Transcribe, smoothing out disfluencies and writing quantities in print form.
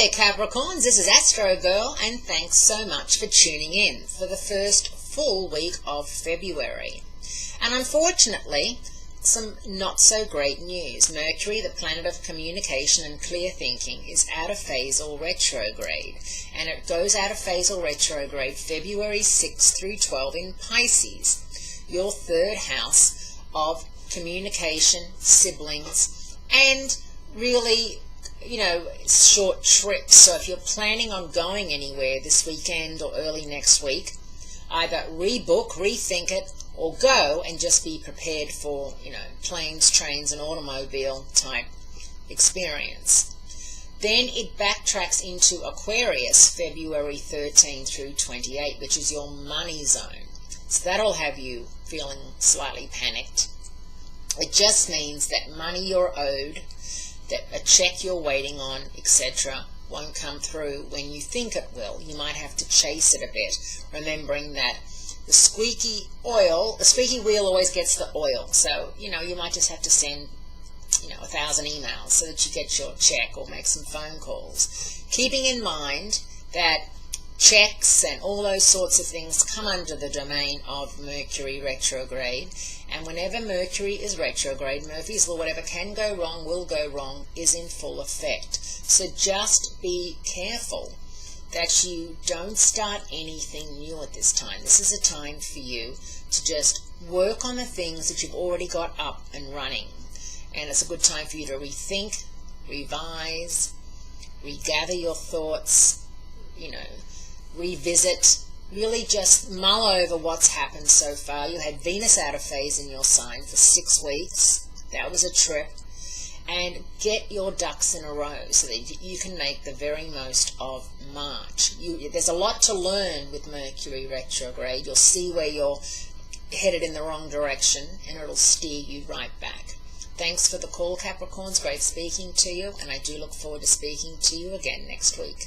there, Capricorns, this is Astrogirl, and thanks so much for tuning in for the first full week of February. And unfortunately, some not so great news. Mercury, the planet of communication and clear thinking, is out of phase or retrograde, and it goes out of phase or retrograde February 6 through 12 in Pisces, your third house of communication, siblings, and really, short trips. So if you're planning on going anywhere this weekend or early next week, either rebook, rethink it, or go and just be prepared for, planes, trains, and automobile type experience. Then it backtracks into Aquarius, February 13 through 28, which is your money zone. So that'll have you feeling slightly panicked. It just means that money you're owed, that a check you're waiting on, etc., won't come through when you think it will. You might have to chase it a bit, remembering that the squeaky wheel always gets the oil. So, you might just have to send, 1,000 emails so that you get your check, or make some phone calls. Keeping in mind that checks and all those sorts of things come under the domain of Mercury retrograde, and whenever Mercury is retrograde, Murphy's Law, whatever can go wrong will go wrong, is in full effect. So just be careful that you don't start anything new at this time. This is a time for you to just work on the things that you've already got up and running, and it's a good time for you to rethink, revise, regather your thoughts, revisit, really just mull over what's happened so far. You had Venus out of phase in your sign for 6 weeks. That was a trip. And get your ducks in a row so that you can make the very most of March. There's a lot to learn with Mercury retrograde. You'll see where you're headed in the wrong direction, and it'll steer you right back. Thanks for the call, Capricorns. Great speaking to you, and I do look forward to speaking to you again next week.